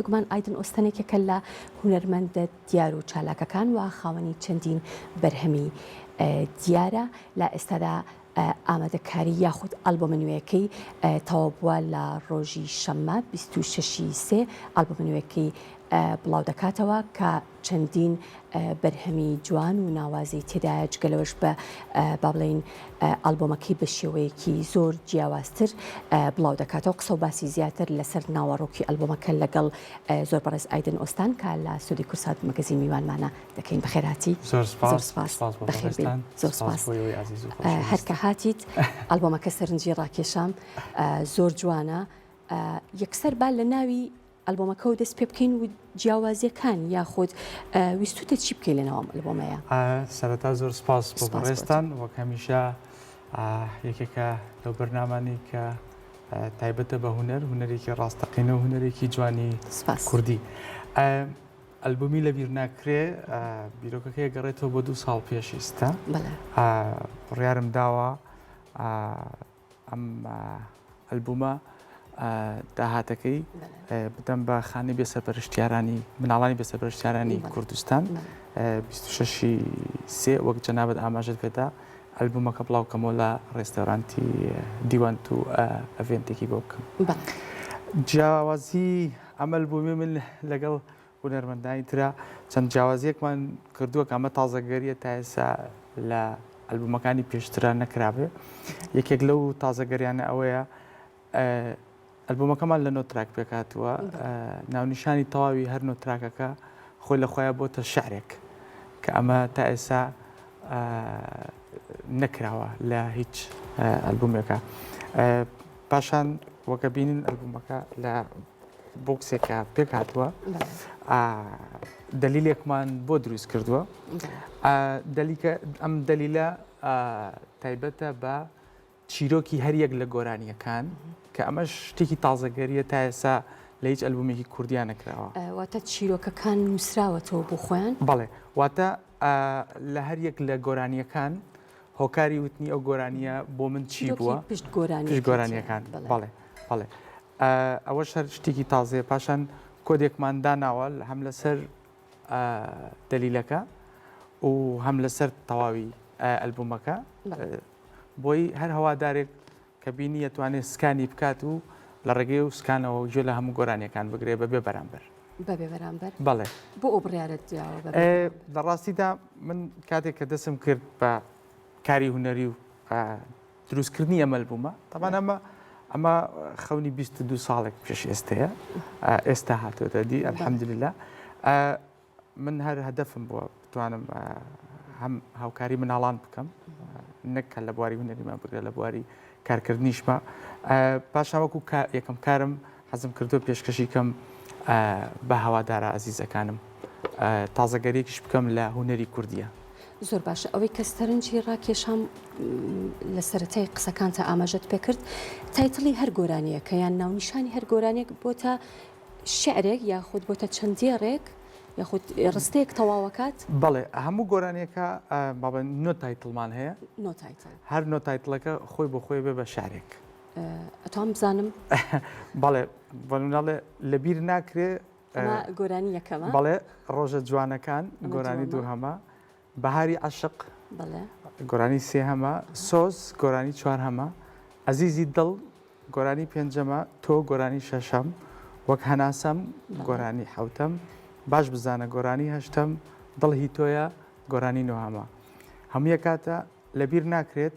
بگومان ئایدن ئۆستەنێکێکە لە هونەرمەندە دیار و چالاکەکان و خاوەنی چەندین بەرهەمی دیارە لە ئێستادا ئامادەکاری یاخود ئەلبۆمە نوێیەکەی تەواو بووە لە ڕۆژی شەممە 26 سێ ئەلبۆمە نوێیەکەی بڵاو دەکاتەوە کە چەندین بەرهەمی جوان و ناوازی تێدایە جگەلەوەش بە با بڵێین ئەلبۆمەکەی بە شێوەیەکی زۆر جیاوازتر بڵاو دەکاتەوە قسە و باسی زیاتر لەسەر ناوەڕۆکی ئەلبۆمەکە لەگەڵ زۆر بەڕێز ئایدن ئۆستان کە لە سودی کورسات مەگەزین میوانمانە دەکەین بەخێراتی زۆر سپاس بەخێربێن زۆر سپاس هەرکە هاتیت ئەلبۆمەکە سەرنجی ڕاکێشام زۆر جوانە یەکسەر با لە ناوی ئەلبۆمەکە و دەست پێ بکەین و جیاوازیەکان یاخود ویستوتە چی بکەین لەناوەم ئەلبۆمەیە سەرەتا زۆر سپاس بۆ بەڕێستان وەک هەمیشە یەکێکە لەو بەرنامانی کە تایبەتە بە هونەرێکی ڕاستەقینە و هونەرێکی جوانی کوردی ئەلبومی لە بیر ناکرێ بیرۆکەکەی گەڕێتەوە بۆ 2 ساڵ پێشیستە ڕیارم داوە ئەم ئەلبومە داهاتەکەی بدەم بە خانەی بێسەرپەرشتیارانی مناڵانی بێسەرپەرشتیارانی کوردستان 26 سێ وەک جەنابەت ئاماژت پێدا ئەلبومەکە بڵاوکەمەوە لە ڕێستۆرانتی دیوان و ئەڤێنتێکی بۆ بکەم جیاوازی ئەم ئەلبومی من لەگەڵ هونەرمەندانی ترە چەند جیاوازیەکمان کردووە کە ئەمە تازەگەریە تا ئێستا لە ئەلبومەکانی پێشترە نەکرابێ یەکێک لەو تازەگەریانە ئەوەیە ئەلبومەکەمان لە نۆتراک پێکاتوە ناونیشانی تەواوی هەر نۆتراکەکە خۆی لە خۆیان بۆتە شعرێک کە ئەمە تا ئێستا نەکراوە لە هیچ ئەلبومێکە پاشان وەکە بینین ئەلبومەکە لە بۆکسێکە پێکاتوە دلیلێکمان بۆ دروست کردووە ئەم دلیلە تایبەتە بە چیرۆکی هەریەک لە گۆرانیەکان کە ئەمەش شتێکی تازەگەریە تا ئێستا لە هیچ ئەلبومێکی کوردیان نەکراوە واتە چیرۆکەکان نووسراوەتەوە بۆ خۆیان بەڵێ واتە لە هەریەک لە گۆرانیەکان هۆکاری وتنی ئەو گۆرانیە بۆ من چی بووە پشت گۆرانیەکان بەڵێ بەڵێ ئەوە شەر شتێکی تازەیە پاشان کۆدێکمان داناوە هەم لەسەر دلیلەکە و هەم لەسەر تەواوی ئەلبومەکە بۆی هەر هەوادارێک کە بینی ئەتوانێت سکانی بکات و لە ڕێگەی و سکانەوە گوێ لە هەموو گۆرانیەکان بگرێ بەبێ بەرامبەر بەڵێ بۆ ئەو بڕیارەت لە ڕاستیدا من کاتێک کە دەستم کرد بە کاری هونەری و دروستکردنی ئەمە ئەلبومە تەمان ئەمە خەونی 22 ساڵێک پێش ئێستەیە ئێستا هاتوۆتە دی ئەلحەمدولله من هەر هەدەفم بووە بتوانم هەم هاوکاری مناڵان بکەم نەک لە بواری هونەریمان بگرێت لە بواری کارکردنیشمە پاشان وەکو یەکەم کارم حەزم کردو پێشکەشی کەم بە هەوادارە ئەزیزەکانم تازەگەریەکیش بکەم لە هونەری کوردیە زۆر باشە ئەوەی کە سەرنجی ڕاکێشام لە سەرەتای قسەکانتە ئاماژەت پێکرد تایتڵی هەر گۆرانیەکە یان ناونیشانی هەر گۆرانێک بۆتە شعرێک یاخود بۆتە چەندێڕێک یاخود ڕستەیەک تەواوەکات بەڵێ هەموو گۆرانیەکە نۆ تایتڵمان هەیە هەر نۆ تایتڵەکە خۆی بۆ خۆی بێ بە شعرێک ئەتوان بزانم بەڵێ بەناڵێ لەبیر ناکرێ گۆرانی یەکەمە بەڵێ ڕۆژە جوانەکان گۆرانی دوو هەمە بەهاری عاشق گۆرانی سێ هەمە سۆز گۆرانی چوار هەمە ئەزیزی دڵ گۆرانی پێنجەمە تۆ گۆرانی شەشەم وەک هەناسەم گۆرانی حەوتەم باش بزانە گۆرانی هەشتەم دڵ هی تۆیە گۆرانی نۆهەمە هەموو کاتە لەبیر ناکرێت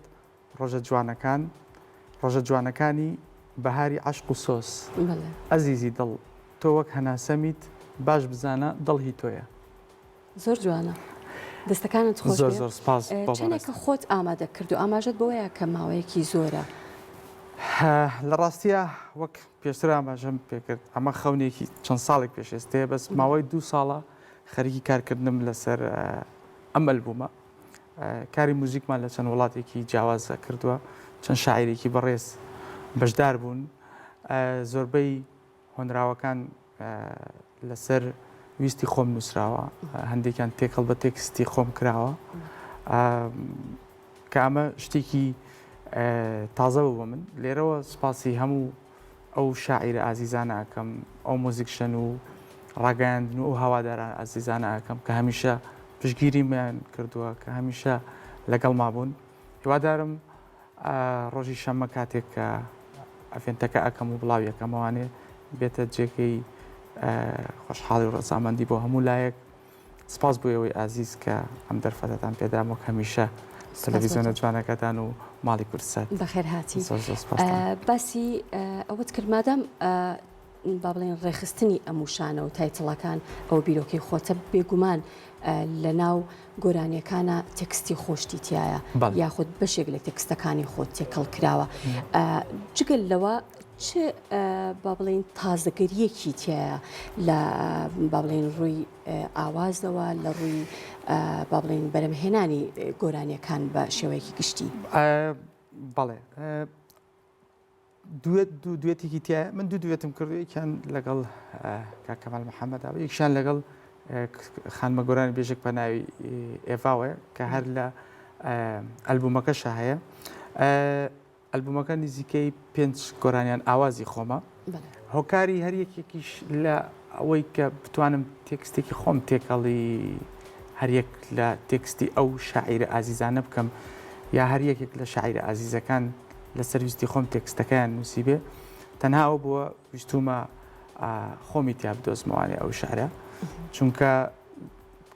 ڕۆژە جوانەکانی بەهاری عاشق و سۆس ئەزیزی دڵ تۆ وەک هەناسەمیت باش بزانە دڵ هی تۆیە زۆر جوانە دەستەکانت خۆش زۆر سپاس چەندێکە خۆت ئامادە کرد و ئاماژەت بۆیە کە ماوەیەکی زۆرە لە ڕاستیە وەک پێشتر ئاماژەم پێکرد ئەمە خەونێکی چەند ساڵێک پێشێستەیە بەس ماوەی 2 ساڵە خەریکی کارکردنم لەسەر ئەم ئەلبومە کاری موزیکمان لە چەند وڵاتێکی جیاوازە کردووە چەند شاعیرێکی بەڕێز بەشدار بوون زۆربەی هۆنراوەکان لەسەر ویستی خۆم نووسراوە هەندێکیان تێکەڵ بە تێکستی خۆم کراوە کە ئەمە شتێکی تازە بوو بە من لێرەوە سپاسی هەموو ئەو شاعیرە ئازیزانە ئەکەم ئەو مۆزیکشن و ڕاگەیاندن و هەواداران ئازیزانە ئەەکەم کە هەمیشە پشتگیریمان کردووە کە هەمیشە لەگەڵ مابوون هیوادارم ڕۆژی شەممە کاتێک کە ئەفێنتەکە ئەەکەم و بڵاو یەکەمەوانێ بێتە جێگەی خۆشحاڵی و ڕەزامەندی بۆ هەموو لایەک سپاس بۆ ئەوەی ئازیز کە ئەم دەرفەتتان پێدام و هەمیشە تەلەڤیزیۆنە جوانەکەتان و ماڵی کوردستان بەخێر هاتی باسی ئەوەت کرد مادام با بڵێن ڕێخستنی ئەموشانە و تایتڵەکان ئەو بیرۆکەی خۆتە بێگومان لە ناو گۆرانیەکانە تێکستی خۆشتی تایە یاخود بەشێک لە تێکستەکانی خۆت تێکەڵ کراوە جگەل لەوە چ با بڵێن تازەگەریەکی تایە لە با بڵێن ڕووی ئاوازەوە لە ڕووی با بڵێن بەرەمهێنانی گۆرانیەکان بە شێوەیەکی گشتی بەڵێ دوێتێکی تایە من دوێتم کردو یەکیان لەگەڵ کاکەمال محەممەداوە یەکشان لەگەڵ خانمە گۆرانی بێژێک بە ناوی ئێڤاوەیە کە هەر لە ئەلبومەکەشە هەیە ئەلبومەکە نزیکەی 5 گۆرانیان ئاوازی خۆمە هۆکاری هەر یەکێکیش لە ئەوەی کە بتوانم تێکستێکی خۆم تێکەڵی هەریەک لە تێکستی ئەو شاعیرە ئازیزانە بکەم یا هەر یەکێک لە شاعیرە ئازیزەکان لە سەرویستی خۆم تێکستەکەیان نووسیبێ تەنها ئەو بووە ویستومە خۆمی تیا بدۆزمەوانێ ئەو شارە چونکە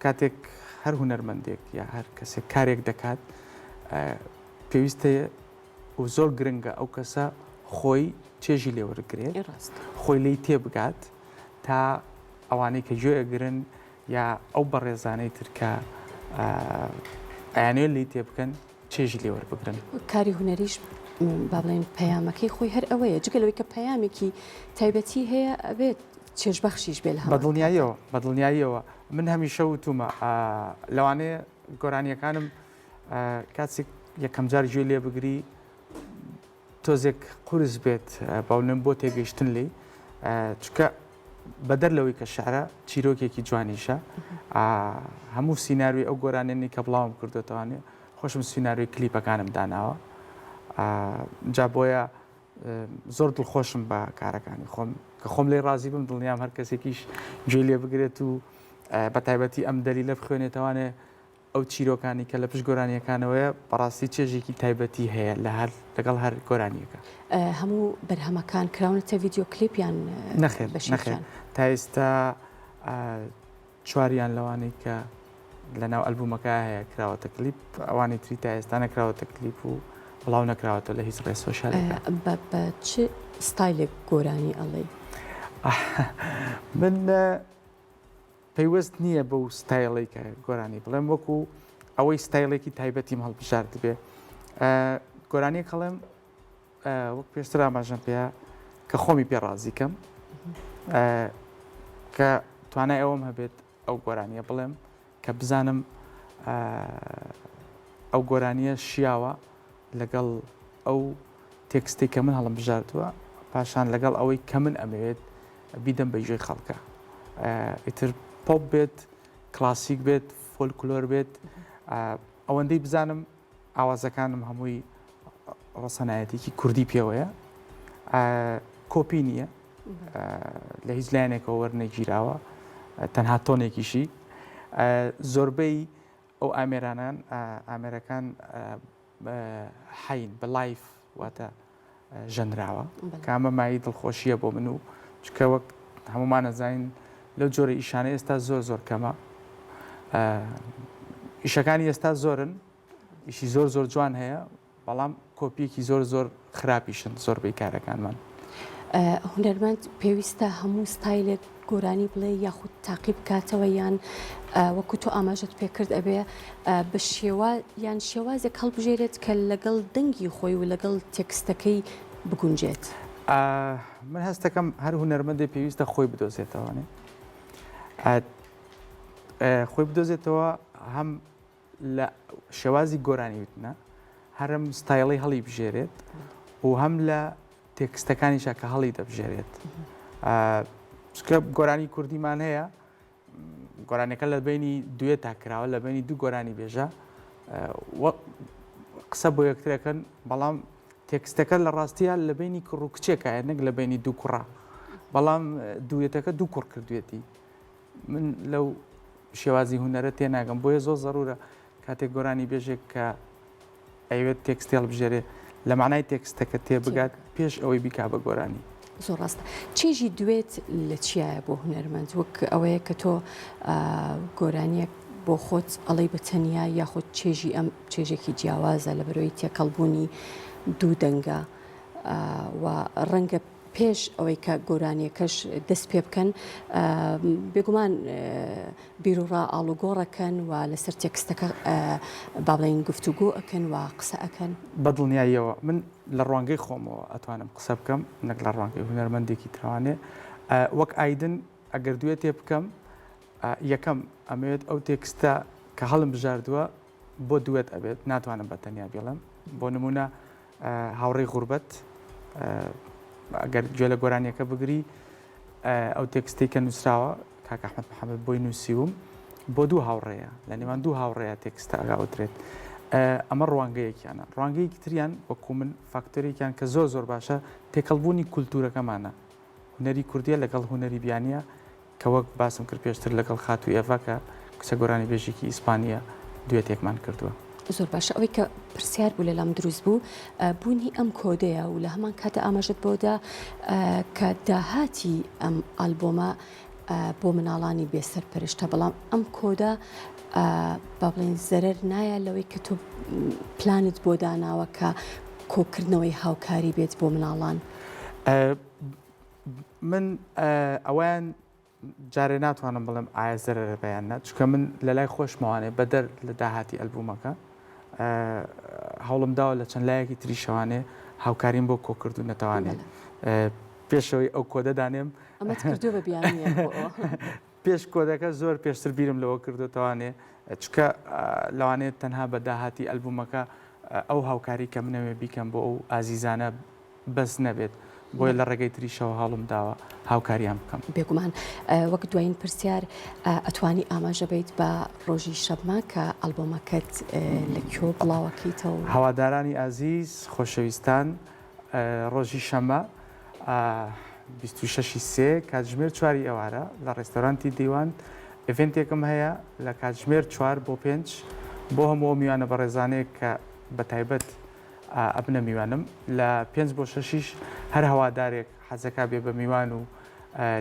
کاتێک هەر هونەرمەندێک یا هەر کەسێک کارێک دەکات پێویستە و زۆر گرنگە ئەو کەسە خۆی چێژی لێوەرگێت خۆی لی تێبگات تا ئەوانەی کە گوێەگرن یا ئەو بەڕێزانەی ترکە ئەیانێ لی تێبکەن چێژی لێوەربگرن کاری هونەریش با بڵێن پەیامەکەی خۆی هەر ئەوەیە جگەلەوەی کە پەیامێکی تایبەتی هەیە ئەبێت چێژبەخشیش بێت بە دڵنیاییەوە من هەمیشە وتومە لەوانەیە گۆرانیەکانم کاتێک یەکەم جار گوێ لێ بگری تۆزێک قورس بێت باولم بۆ تێگەیشتن لی چکە بەدەر لەوەی کە شعرە چیرۆکێکی جوانیشە هەموو سیناروی ئەو گۆرانێنی کە بڵاوم کردوێتوانێ خۆشم سیناروی کلیپەکانم داناوە جا بۆیە زۆر دڵخۆشم بە کارەکانی خۆم کە خۆم لێ ڕازی بم دڵنیام هەر کەسێکیش گوێ لێ بگرێت و بە تایبەتی ئەم دەلیلە بخوێنێتوانێ ئەو چیرۆکانی کە لە پشت گۆرانیەکانەوەیە بەڕاستی چێژێکی تایبەتی هەیە لە هەر لەگەڵ هەر گۆرانیەکە هەموو بەرهەمەکان کراونەتە ڤیددیۆ کلیپیان نەخێر تا ئێستا چواریان لەوانەی کە لە ناو ئەلبومەکە هەیە کراوەتە کلیپ ئەوانی تری تا ئێستا نەکراوەتە کلیپ و بڵاو نەکراوەتە لە هیچ ڕێ سۆشیالەکە بە چ ستایلێک گۆرانی ئەڵێ من پەیوەست نییە بەو ستایڵی کە گۆرانی بڵێم وەکو ئەوەی ستایلێکی تایبەتیم هەڵبژارد بێ گۆرانی کەڵێم وەک پێشتر ئاماژەم پێە کە خۆمی پێڕازیکەم کە توانای ئەوم هەبێت ئەو گۆرانیە بڵێم کە بزانم ئەو گۆرانیە شیاوە لەگەڵ ئەو تێکستی کە من هەڵم بژاردووە پاشان لەگەڵ ئەوەی کە من ئەمەوێت بیدەم بە ژێی خەڵکە ئیتر پۆپ بێت کلاسیک بێت فۆلکلۆر بێت ئەوەندەی بزانم ئاوازەکانم هەمووی ڕەسەنایەتێکی کوردی پێوەیە کۆپی نییە لە هیچ لایەنێکەوە وەرنەگیراوە تەنها تۆنێکیشی زۆربەی ئەو ئامێرەکان حین بە لایف واتە ژەنراوە کە ئەمە مای دڵخۆشیە بۆ من و چکە وەک هەمومان نەزانین لەو جۆرە ئیشانە ئێستا زۆر کەمە ئیشەکانی ئێستا زۆرن ئیشی زۆر جوان هەیە بەڵام کۆپیەکی زۆر خراپیشن زۆربەی کارەکانمان هونەرمەند پێویستە هەموو ستایلێک گۆرانی بڵێ یاخود تاقی بکاتەوە یان وەکو تۆ ئاماژت پێکرد ئەبێ بە یان شێوازێک هەڵبژێرێت کە لەگەڵ دەنگی خۆی و لەگەڵ تێکستەکەی بگونجێت من هەستەکەم هەر هونەرمەندی پێویستە خۆی بدۆزێتەوەنێ خۆی بدۆزێتەوە هەم لە شێوازی گۆرانی وتنە هەرم ستایڵی هەڵی بژێرێت و هەم لە تێکستەکانیشە کە هەڵی دەبژێرێت چکە گۆرانی کوردیمان هەیە گۆرانەکە لە بینی دوێ تاکراوە لە بینی دوو گۆرانی بێژە قسە بۆ یەکترەکەن بەڵام تێکستەکە لە ڕاستیە لە بینی کوڕ و کچێکە نەک لە بینی دوو کوڕا بەڵام دوێتەکە دوو کوڕ کردوێتی من لەو شێوازی هوەرە تێناگەم بۆیە زۆر ضرورە کاتێک گۆرانی بێژێک کە ئەوێت تێکستێڵ بژێرێ لە معنای تێکستەکە تێبگات پێش ئەوەی بیکا بە گۆرانی. زۆر ڕاستە. چێژی دوێت لە چیایە بۆ هونەرمەند وەک ئەوەیە کە تۆ گۆرانیەک بۆ خۆت ئەڵەی بە تەنیا یاخود چێژی ئەم چێژێکی جیاوازە لە بەرەوەی تێکەڵبوونی دوو دەنگە و ڕەنگە پێش ئەوەی کە گۆرانیەکەش دەست پێ بکەن بێگومان بیرروڕا ئاڵوگۆڕەکەن و لەسەر تێکستەکە با بڵێن گفتوگۆ ئەکەن و قسە ئەکەن. بەدڵنیاییەوە من لە ڕوانگەی خۆمەوە ئەتوانم قسە بکەم نەک لە ڕوانگەی هونەرمەندێکی تراوانێ وەک ئایدن ئەگەر دوێت تێ بکەم یەکەم ئەمەوێت ئەو تێکستە کە هەڵم بژاردووە بۆ دوێت ئەبێت ناتوانم بە تەنیا بێڵم بۆ نمونە هاوڕێی غوربەت ئەگەر گوێ لە گۆرانیەکە بگری ئەو تێکستی کە نووسراوە کاک ئەحمەد محەممەد بۆی نووسیوم بۆ دوو هاوڕێیە لە نێوان دوو هاوڕێیە تێکستە ئەگاوترێت ئەمە ڕوانگەیەکیانە ڕوانگەیەکی تریان وەکو من فاکتۆرێکیان کە زۆر زۆر باشە تێکەڵبوونی کولتورەکەمانە هونەری کوردیە لەگەڵ هونەری بیانیە کە وەک باسم کرد پێشتر لەگەڵ خاتووی ئەڤکە کچە گۆرانی بێژێکی ئیسپانیە دوێتێکمان کردووە. زۆر باشە ئەوەی کە پرسیار بوو لەلام دروست بوو بوونی ئەم کۆدەیە و لە هەمان کاتە ئاماژت بۆدا کە داهاتی ئەم ئالبۆمە بۆ مناڵانی بێسەرپەرشتە بەڵام ئەم کۆدا با بڵێن زەرەر نایە لەوەی کە تۆ پلانت بۆ داناوە کە کۆکردنەوەی هاوکاری بێت بۆ مناڵان. من ئەویان جارێ ناتوانم بڵێم ئایا زەرەرە بەیانە چکە من لە لای خۆشمەوانێ بەدەر لە داهاتی ئەلبومەکە هەوڵم داوە لە چەند لایەکی تریشەوانێ هاوکاریم بۆ کۆکردو نەتەوانێت پێشەوەی ئەو کۆدە دانێم پێش کۆدەکە زۆر پێشتر بیرم لەوە کردوتەوانێ چکە لەوانێت تەنها بە داهاتی ئەلبومەکە ئەو هاوکاری کە منەوێ بیکەم بۆ ئەو ئازیزانە بەس نەبێت بۆیە لە ڕێگەی تریشەوە هەڵم داوە هاوکاریان بکەم. بێگومان وەک دوایین پرسیار ئەتوانی ئاماژە بیت بە ڕۆژی شەبما کە ئەلبۆمەکەت لە کۆ بڵاوەکەیتەوە. هەوادارانی ئازیز خۆشەویستان ڕۆژی شەمە 26 کاتژمێر 4 ئێوارە لە ڕێستۆرانتی دیوان ئێڤنتێکم هەیە لە کاتژمێر 4 بۆ 5 بۆ هەموو میوانە بەڕێزانەیە کە بە تایبەت ئەبنە میوانم لە 5 بۆ 6 هەر هەوادارێک حەزەکە بێ بە میوان و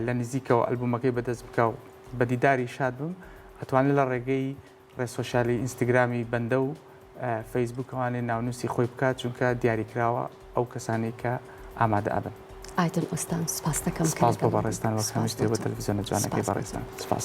لە نزیکەوە ئەلبومەکەی بەدەست بکە و بە دیداری شاد بم ئەتوانێت لە ڕێگەی ڕێسۆشیالی ئینستاگرامی بەندە و فەیسبووکەوانێ ناونووسی خۆی بکات چونکە دیاریکراوە ئەو کەسانی کە ئامادە ئەبن. ئایدن ئۆستان سپاس دەکەم سپاس بۆ بەڕێستان وەک هەمیشتێ بە تەلەڤیزیۆنە جوانەکەی بەڕێستان سپاس.